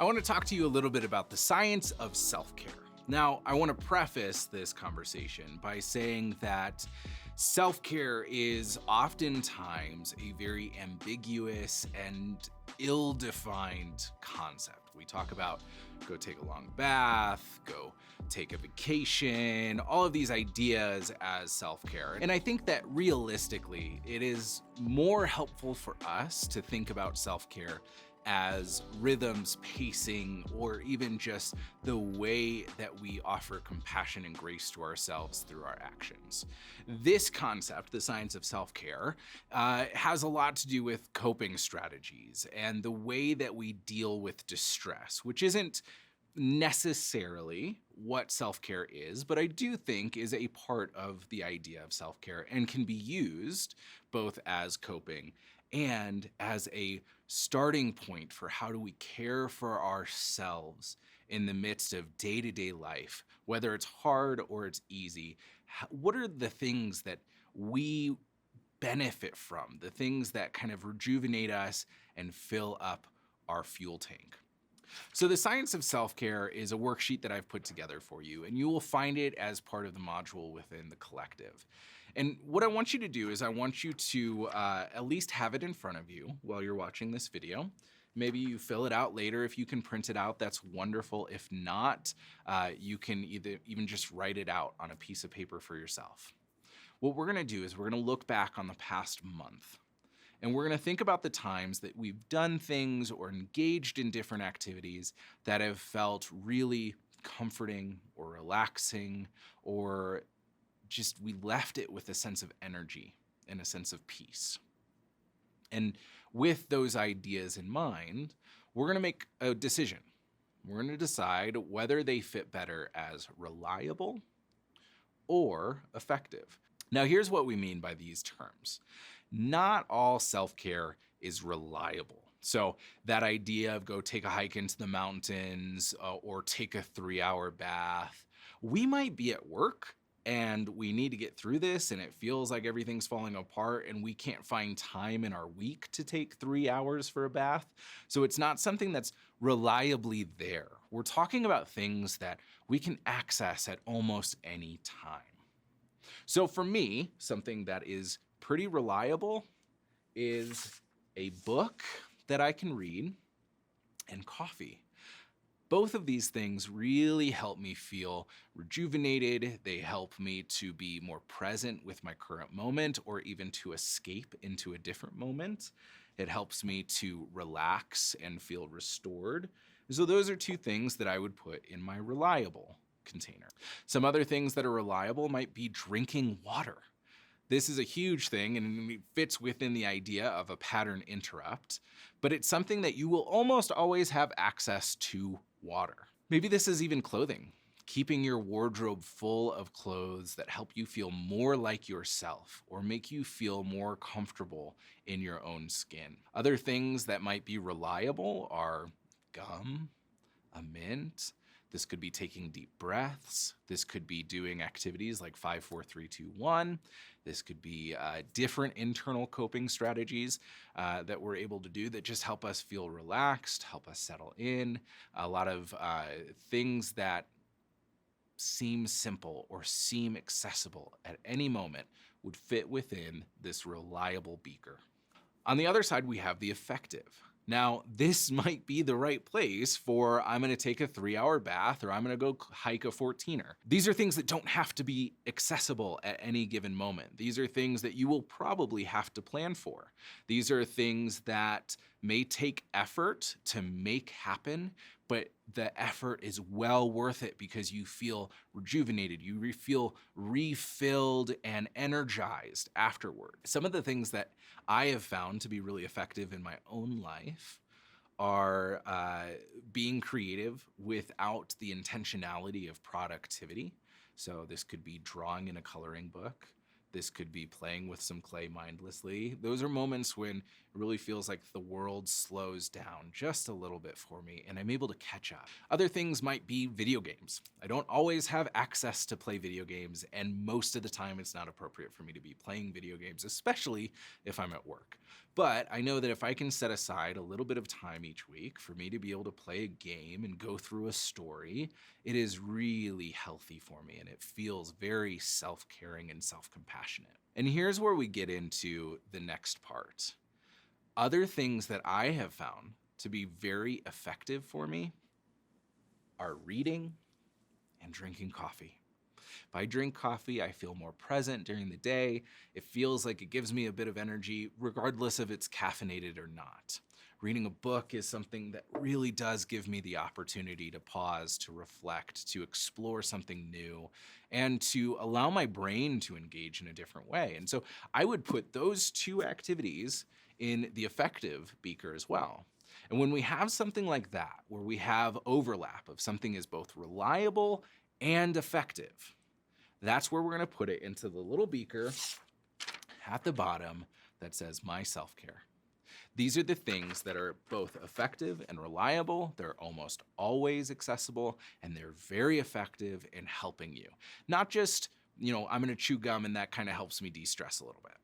I want to talk to you a little bit about the science of self-care. Now, I want to preface this conversation by saying that self-care is oftentimes a very ambiguous and ill-defined concept. We talk about go take a long bath, go take a vacation, all of these ideas as self-care. And I think that realistically, it is more helpful for us to think about self-care as rhythms, pacing, or even just the way that we offer compassion and grace to ourselves through our actions. This concept, the science of self-care, has a lot to do with coping strategies and the way that we deal with distress, which isn't necessarily what self-care is, but I do think is a part of the idea of self-care and can be used both as coping and as a starting point for how do we care for ourselves in the midst of day-to-day life, whether it's hard or it's easy. What are the things that we benefit from, the things that kind of rejuvenate us and fill up our fuel tank? So the science of self-care is a worksheet that I've put together for you, and you will find it as part of the module within the collective. And what I want you to do is I want you to at least have it in front of you while you're watching this video. Maybe you fill it out later. If you can print it out, that's wonderful. If not, you can even just write it out on a piece of paper for yourself. What we're gonna do is we're gonna look back on the past month. And we're gonna think about the times that we've done things or engaged in different activities that have felt really comforting or relaxing, or just we left it with a sense of energy and a sense of peace. And with those ideas in mind, we're gonna make a decision. We're gonna decide whether they fit better as reliable or effective. Now, here's what we mean by these terms. Not all self-care is reliable. So that idea of go take a hike into the mountains or take a 3-hour bath, we might be at work and we need to get through this and it feels like everything's falling apart and we can't find time in our week to take 3 hours for a bath. So it's not something that's reliably there. We're talking about things that we can access at almost any time. So for me, something that is pretty reliable is a book that I can read and coffee. Both of these things really help me feel rejuvenated. They help me to be more present with my current moment or even to escape into a different moment. It helps me to relax and feel restored. So those are two things that I would put in my reliable container. Some other things that are reliable might be drinking water. This is a huge thing and it fits within the idea of a pattern interrupt, but it's something that you will almost always have access to water. Maybe this is even clothing. Keeping your wardrobe full of clothes that help you feel more like yourself or make you feel more comfortable in your own skin. Other things that might be reliable are gum, a mint. This could be taking deep breaths. This could be doing activities like 5, 4, 3, 2, 1. This could be different internal coping strategies that we're able to do that just help us feel relaxed, help us settle in. A lot of things that seem simple or seem accessible at any moment would fit within this reliable beaker. On the other side, we have the effective. Now, this might be the right place for I'm gonna take a 3-hour bath or I'm gonna go hike a 14er. These are things that don't have to be accessible at any given moment. These are things that you will probably have to plan for. These are things that may take effort to make happen, but the effort is well worth it because you feel rejuvenated, you feel refilled and energized afterward. Some of the things that I have found to be really effective in my own life are being creative without the intentionality of productivity. So this could be drawing in a coloring book. This could be playing with some clay mindlessly. Those are moments when it really feels like the world slows down just a little bit for me and I'm able to catch up. Other things might be video games. I don't always have access to play video games, and most of the time it's not appropriate for me to be playing video games, especially if I'm at work. But I know that if I can set aside a little bit of time each week for me to be able to play a game and go through a story, it is really healthy for me and it feels very self-caring and self-compassionate. And here's where we get into the next part. Other things that I have found to be very effective for me are reading and drinking coffee. If I drink coffee, I feel more present during the day. It feels like it gives me a bit of energy, regardless if it's caffeinated or not. Reading a book is something that really does give me the opportunity to pause, to reflect, to explore something new, and to allow my brain to engage in a different way. And so I would put those two activities in the effective beaker as well. And when we have something like that, where we have overlap of something is both reliable and effective, that's where we're going to put it into the little beaker at the bottom that says My Self-Care. These are the things that are both effective and reliable. They're almost always accessible, and they're very effective in helping you. Not just, I'm going to chew gum and that kind of helps me de-stress a little bit.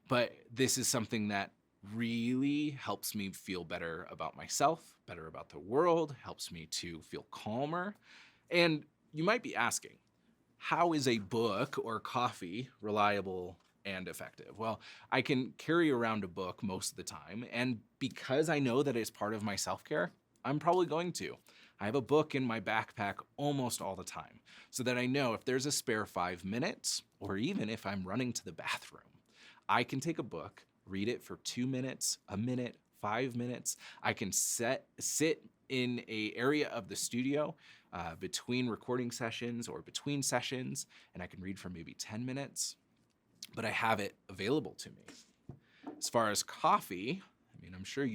But this is something that really helps me feel better about myself, better about the world, helps me to feel calmer. And you might be asking, how is a book or coffee reliable and effective? Well, I can carry around a book most of the time, and because I know that it's part of my self-care, I'm probably going to. I have a book in my backpack almost all the time, so that I know if there's a spare 5 minutes, or even if I'm running to the bathroom, I can take a book, read it for 2 minutes, a minute, 5 minutes. I can sit in an area of the studio between recording sessions or between sessions, and I can read for maybe 10 minutes, but I have it available to me. As far as coffee, I'm sure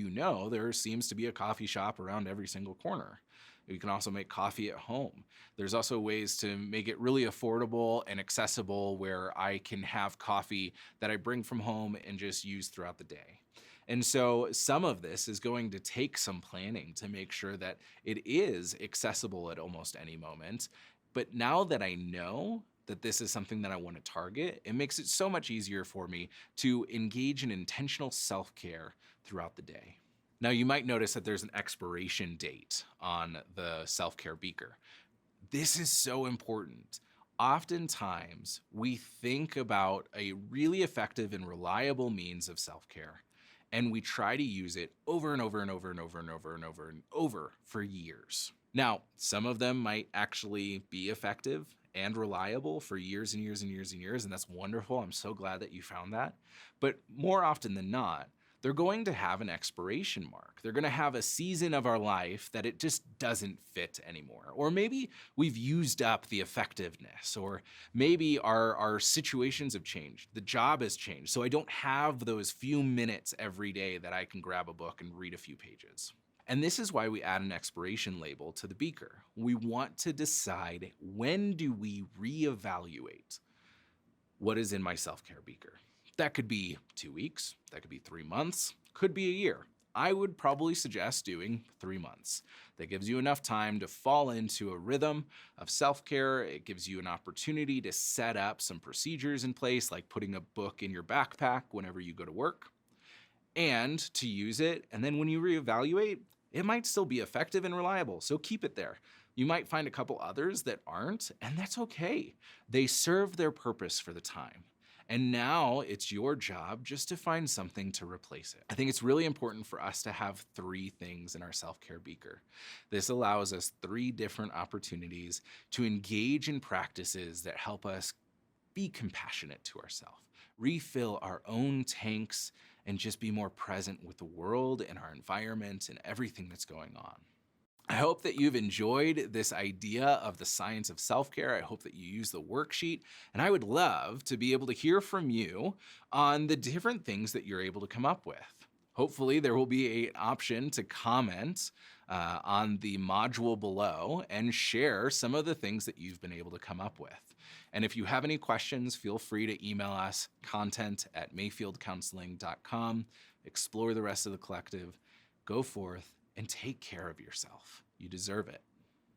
there seems to be a coffee shop around every single corner. You can also make coffee at home. There's also ways to make it really affordable and accessible where I can have coffee that I bring from home and just use throughout the day. And so some of this is going to take some planning to make sure that it is accessible at almost any moment. But now that I know that this is something that I want to target, it makes it so much easier for me to engage in intentional self-care throughout the day. Now, you might notice that there's an expiration date on the self-care beaker. This is so important. Oftentimes, we think about a really effective and reliable means of self-care, and we try to use it over and over and over and over and over and over and over for years. Now, some of them might actually be effective and reliable for years and years and years and years, and that's wonderful. I'm so glad that you found that. But more often than not, they're going to have an expiration mark. They're going to have a season of our life that it just doesn't fit anymore. Or maybe we've used up the effectiveness, or maybe our situations have changed. The job has changed. So I don't have those few minutes every day that I can grab a book and read a few pages. And this is why we add an expiration label to the beaker. We want to decide, when do we reevaluate what is in my self-care beaker? That could be 2 weeks, that could be 3 months, could be a year. I would probably suggest doing 3 months. That gives you enough time to fall into a rhythm of self-care. It gives you an opportunity to set up some procedures in place, like putting a book in your backpack whenever you go to work, and to use it. And then when you reevaluate, it might still be effective and reliable, so keep it there. You might find a couple others that aren't, and that's okay. They serve their purpose for the time. And now it's your job just to find something to replace it. I think it's really important for us to have 3 things in our self-care beaker. This allows us 3 different opportunities to engage in practices that help us be compassionate to ourselves, refill our own tanks, and just be more present with the world and our environment and everything that's going on. I hope that you've enjoyed this idea of the science of self-care. I hope that you use the worksheet, and I would love to be able to hear from you on the different things that you're able to come up with. Hopefully there will be an option to comment on the module below and share some of the things that you've been able to come up with. And if you have any questions, feel free to email us, content@mayfieldcounseling.com. Explore the rest of the collective. Go forth and take care of yourself. You deserve it.